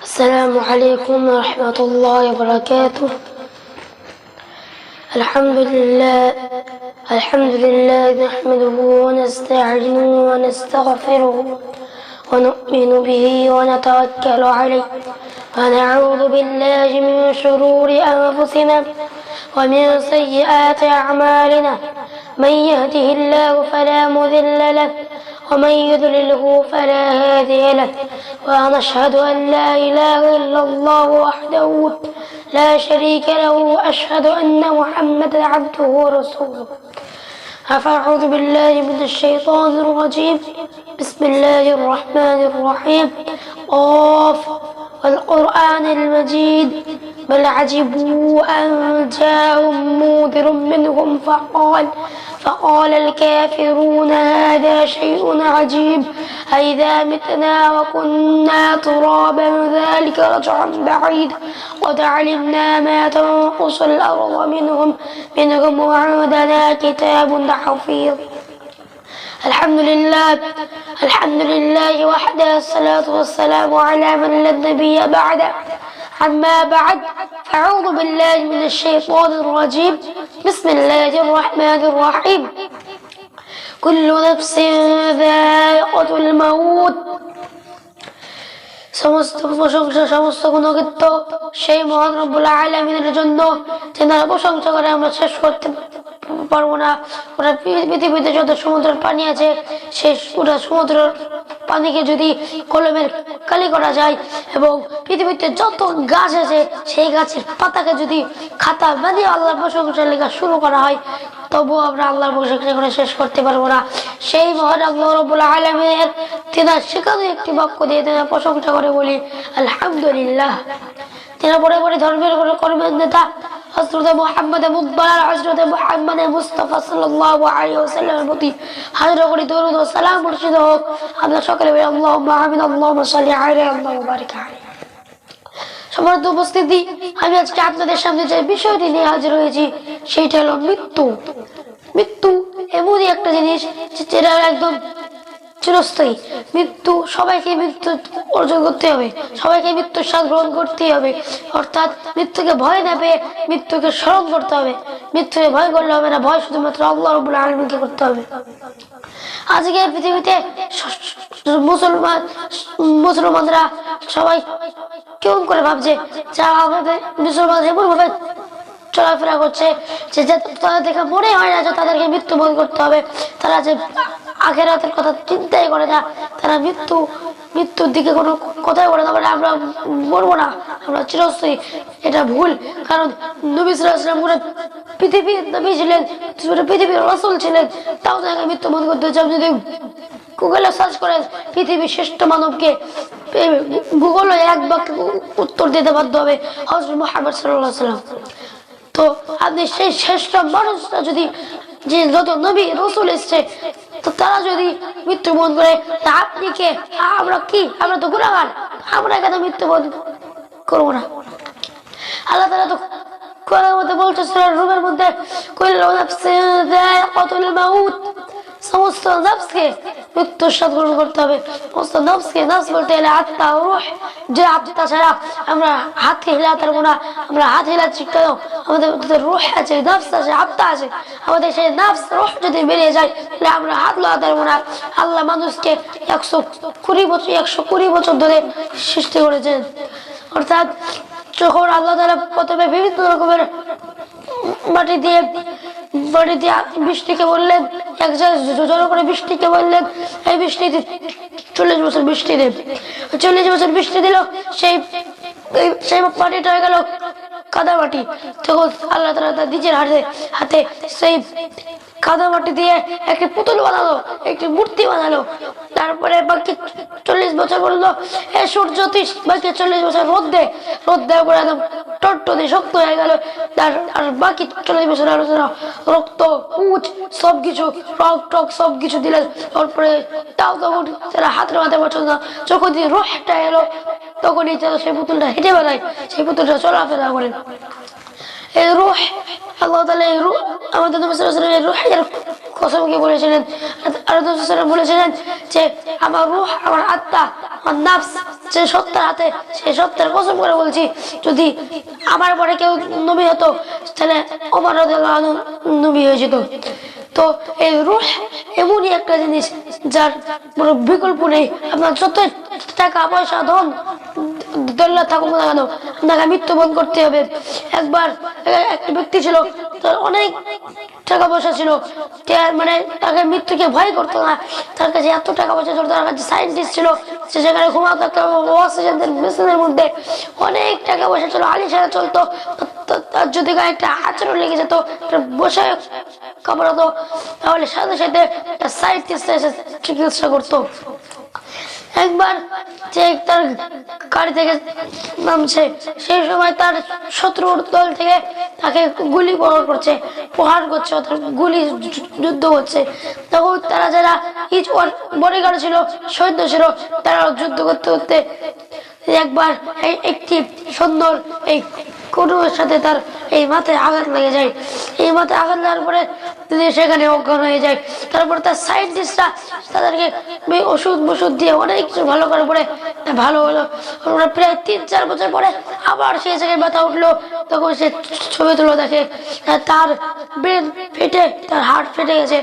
السلام عليكم ورحمة الله وبركاته. الحمد لله نحمده ونستعينه ونستغفره ونؤمن به ونتوكل عليه ونعوذ بالله من شرور أنفسنا ومن سيئات أعمالنا. من يهده الله فلا مضل له ومن يضلله فلا هادي له، ونشهد أن لا إله إلا الله وحده لا شريك له، وأشهد أن محمدا عبده ورسوله. فأعوذ بالله من الشيطان الرجيم. بسم الله الرحمن الرحيم. قاف والقرآن المجيد. بل عجبوا أن جاءهم منذر منهم فقال الكافرون هذا شيء عجيب، أئذا متنا وكنا ترابا ذلك رجع بعيد، قد علمنا ما تنقص الأرض منهم وعندنا كتاب حفيظ. الحمد لله وحده، الصلاة والسلام على من لا نبي بعده. أما بعد، أعوذ بالله من الشيطان الرجيم. بسم الله الرحمن الرحيم. كل نفس ذائقة الموت। সমস্ত প্রশংসা, সমস্ত গুণকীর্ত সেই মহান রব্বুল আলামিনের জন্য, যেনার প্রশংসা করে আমরা শেষ করতে পারবো না। ওরা পৃথিবীতে যত সমুদ্রের পানি আছে, সেই পুরো সমুদ্রের পানিকে যদি কলমের কালি করা যায় এবং পৃথিবীতে যত গাছ আছে সেই গাছের পাতাকে যদি খাতা বানিয়ে আল্লাহর প্রশংসা লেখা শুরু করা হয়, তবুও আমরা আল্লাহর প্রশংসা করে শেষ করতে পারবো না। সেই মহান আল্লাহ রাব্বুল আলামিনের তিনার শেখানো একটি বাক্য দিয়ে তিনার প্রশংসা করে বলি আলহামদুলিল্লাহ। তিনা পরে পরে ধর্মের কর্মের নেতা হযরত মুহাম্মদ মুতবারার হযরত মুহাম্মদ মুস্তাফা সাল্লাল্লাহু আলাইহি ওয়াসাল্লামের প্রতি হাজার কোটি দরুদ ও সালাম বর্ষিত হোক। আমরা সকলে বলি আল্লাহুম্মা আমিন, আল্লাহুম্মা সাল্লি আলাইহি আল্লাহুম্মা বারিক আলাইহি। সম্মানিত উপস্থিতি, আমি আজকে আপনাদের সামনে যে বিষয়টি নিয়ে হাজির হয়েছি সেইটা হলো মৃত্যু। মৃত্যু এমনই একটা জিনিস যেটা একদম চিরস্থায়ী। মৃত্যু, সবাইকে মৃত্যু অর্জন করতে হবে, সবাইকে মৃত্যুর স্বাদ গ্রহণ করতেই হবে। অর্থাৎ মৃত্যুকে ভয় না পেয়ে মৃত্যুকে স্মরণ করতে হবে। মৃত্যুকে ভয় করলে হবে না, ভয় শুধুমাত্র আল্লাহ রাব্বুল আলামিনকে করতে হবে। আজকে পৃথিবীতে মুসলমানরা সবাই কেমন করে ভাবছে, যা আমাদের মুসলমান এমন ভাবে চলাফেরা করছে যে তাদের দেখে মনে হয় না যে তাদেরকে মৃত্যু বরণ করতে হবে। তারা যে আখিরাতের কথা চিন্তাই করে না, তারা মৃত্যুর দিকে কোনো কথাই বলে না, মানে আমরা মরবো না, আমরা চিরস্থায়ী। এটা ভুল। কারণ নবী সাল্লাল্লাহু আলাইহি ওয়াসাল্লাম পুরো পৃথিবীর নবী ছিলেন, পুরো পৃথিবীর রাসূল ছিলেন, তাও তাকে মৃত্যু বরণ করতে হচ্ছে। আপনি যদি গুগলে সার্চ করেন পৃথিবীর শ্রেষ্ঠ মানবকে, গুগলে এক বাক্যে উত্তর দিতে বাধ্য হবে হযরত মুহাম্মদ সাল্লাল্লাহু আলাইহি ওয়াসাল্লাম। তো আপনি সেই শ্রেষ্ঠ মানুষটা যদি, যে যত নবী রাসূল এসেছে, তো তারা যদি মৃত্যুবরণ করে, তা আপনি কে? আমরা কি? আমরা তো গুনাহগার, আমরা কেন মৃত্যুবরণ করবো না? আল্লাহ তাআলা তো কোরআনের মধ্যে বলছে, সূরা রুমের মধ্যে, কুল্লু নাফসিন যায়িকাতুল মাউত। সমস্ত নফসকে মৃত্যুর স্বাদ গ্রহণ করতে হবে। সমস্ত নফসকে, নফস বলতে গেলে আত্মা, রূহ। যে আত্মা ছাড়া আমরা হাত হিলাতে পারবো না। আমরা হাত হিলাচ্ছি কেন? আমাদের রূহ আছে, নফস আছে, আত্মা আছে। আমাদের সেই নফস রূহ যদি বেরিয়ে যায়, তাহলে আমরা হাত লাগাতে পারবো না। আল্লাহ মানুষকে 120 বছর ধরে সৃষ্টি করেছেন। অর্থাৎ যখন আল্লাহ তাআলা প্রথমে বিভিন্ন রকমের মাটি দিয়ে বৃষ্টিকে বললেন, এক জায়গায় জড়ো করে বৃষ্টিকে বললেন, এই বৃষ্টি 40 বছর বৃষ্টি দেব। 40 বছর বৃষ্টি দিল, সেই মাটিটা হয়ে গেল কাদা মাটি। তখন আল্লাহ তাআলা তার নিজের হাতে সেই কাদা মাটি দিয়ে একটি পুতুল বানালো, একটি মূর্তি বানালো। তারপরে বাকি 40 বছর বললো, এ সূর্য বাকি 40 বছর রোদ দেওয়ার পরে একদম টটটনে শক্ত হয়ে গেল। আর বাকি 40 বছর আলোচনা, রক্ত, পুঁজ, সবকিছু, রক টক সবকিছু দিলেন। তারপরে তাও তখন তারা হাতের মাথায় বছর না, যখন রুহটা এলো, তখনই সেই পুতুলটা হেঁটে বেড়ায়, সেই পুতুলটা চলাফেরা করেন। এই রূহ, আল্লাহ তাআলা এই রূহ, আমাদের নবী সাল্লাল্লাহু আলাইহি ওয়াসাল্লাম এই রূহের কসমকে বলেছিলেন। আর রাসূল সাল্লাল্লাহু আলাইহি ওয়াসাল্লাম বলেছিলেন যে আমার রূহ, আমার আত্মা, আমার নফস যে সত্যের হাতে, সেই সত্যের কসম করে বলছি, যদি আমার পরে কেউ নবী হতো তাহলে ওমর রাদিয়াল্লাহু আনহু নবী হয়ে যেত। তো এই রূহ এমনই একটা জিনিস যার কোনো বিকল্প নেই। আপনার যতই টাকা পয়সা ধন দৌলত থাকুক না কেন, আপনাকে মৃত্যুবরণ করতে হবে। একবার একটা ব্যক্তি ছিল, তার অনেক টাকা পয়সা ছিল, মানে তাকে মৃত্যুকে ভয় করতো না। তার কাছে এত টাকা পয়সা ছিল, তার কাছে সায়েন্টিস্ট ছিল, সে সেখানে ঘুমাতো অক্সিজেনের মেশিনের মধ্যে, অনেক টাকা পয়সা ছিল, আলিশানে চলতো। তার যদি গায়ে একটা আচরণ লেগে যেত, বসে কামড়াতো, তাহলে সাথে সাথে একটা সায়েন্টিস্ট এসে চিকিৎসা করতো। একবার যে তার গাড়ি থেকে নামছে, সেই সময় তার শত্রুর দল থেকে তাকে গুলি করছে, প্রহার করছে, গুলি যুদ্ধ করছে। তখন তারা যারা বডিগার্ড ছিল, সৈন্য ছিল, তারা যুদ্ধ করতে করতে একবার একটি সুন্দর এই কুটুমের সাথে তার এই মাথায় আঘাত লেগে যায়। এই মাথায় আঘাত লাগার পরে তিনি সেখানে অজ্ঞান হয়ে যায়। তারপর তার সায়েন্টিস্টরা তাদেরকে ওষুধ দিয়ে অনেক কিছু ভালো করে পরে ভালো হলো। প্রায় 3-4 বছর পরে আবার সেই জায়গায় ব্যথা উঠলো। তখন সে ছবি তুলে দেখে তার ব্রেন ফেটে, তার হার্ট ফেটে গেছে,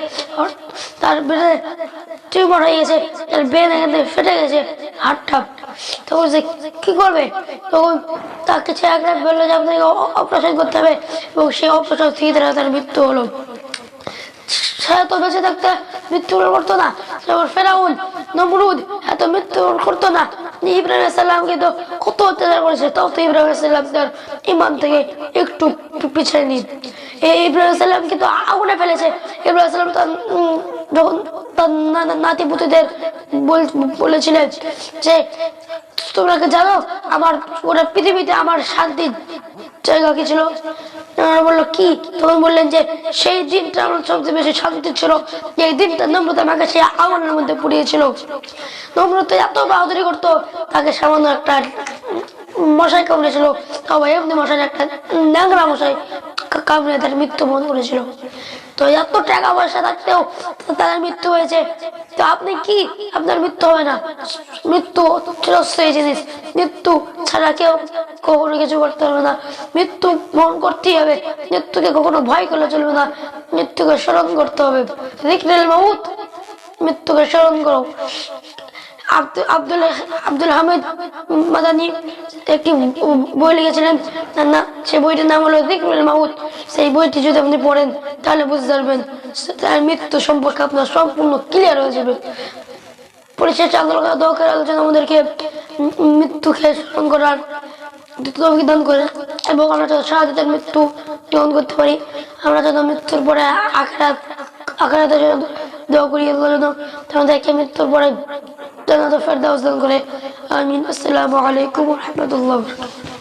তার ব্রেনে টিউমার হয়ে গেছে, তার ব্রেন এখান থেকে ফেটে গেছে হাড়টা। তখন সে কি করবে? তখন তাকে বললো যে আপনাকে অপারেশন করতে হবে, এবং সেই অপারেশন থেকে তার মৃত্যু হলো। সে তো বেঁচে থাকতে মৃত্যুবরণ করতো না, যেমন ফেরাউন, নমরুদ এত মৃত্যুবরণ করতো না। ইব্রাহিম আলাইহিস সালামকে তো কত অত্যাচার করেছে, তাও তো ইব্রাহিম আলাইহিস সালাম তার ঈমান থেকে একটু পিছায় নি। এই ইব্রাহিম আলাইহিস সালামকে তো আগুনে ফেলেছে। ইব্রাহিম আলাইহিস সালাম তার যখন তার নাতি পুতিদের বলেছিলেন যে তোমরা কি জানো আমার গোটা পৃথিবীতে আমার শান্তির জায়গা কি ছিল? বললো কি? তখন বললেন যে সেই দিনটা আমার সবচেয়ে বেশি শান্তি ছিল, এই দিনটা নমরুদ আমাকে সেই আগুনের মধ্যে পুড়িয়েছিল। নমরুদ এত বাহাদুরি করতো, তাকে সামান্য একটা মশাই কামড়েছিল, তবে এমনি মশাই একটা ন্যাংরা মশাই কামড়ে তার মৃত্যুবরণ করেছিল। তো এত টাকা পয়সা থাকতেও তাদের মৃত্যু হয়েছে। তো আপনি কি? আপনার মৃত্যু হবে না। মৃত্যু চিরস্থায়ী জিনিস, মৃত্যু ছাড়া কেউ কখনো কিছু করতে পারবে না। মৃত্যু বরণ করতেই হবে, মৃত্যুকে কখনো ভয় করলে চলবে না, মৃত্যুকে স্মরণ করতে হবে। যিকরুল মাউত, মৃত্যুকে স্মরণ করো। আব্দুল হামিদ মাদানী একটি বই লিখেছিলেন, না সেই বইটির নাম হলো যিকরুল মাউত। সেই বইটি যদি আপনি পড়েন তাহলে বুঝতে পারবেন, তার মৃত্যু সম্পর্কে আপনার সম্পূর্ণ ক্লিয়ার হয়ে যাবে। পরিশেষে দরকার আলোচনা আমাদেরকে মৃত্যুকে স্মরণ করার দান করে, এবং আমরা যত শাহাদাতের মৃত্যু গ্রহণ করতে পারি, আমরা যত মৃত্যুর পরে আখিরাতের জন্য দোয়া করি, আল্লাহর জন্য আমাদেরকে মৃত্যুর পরে জান্নাতুল ফেরদাউস দান করে। আমিন। আসসালামু আলাইকুম ওয়া রাহমাতুল্লাহি ওয়া বারাকাতুহু।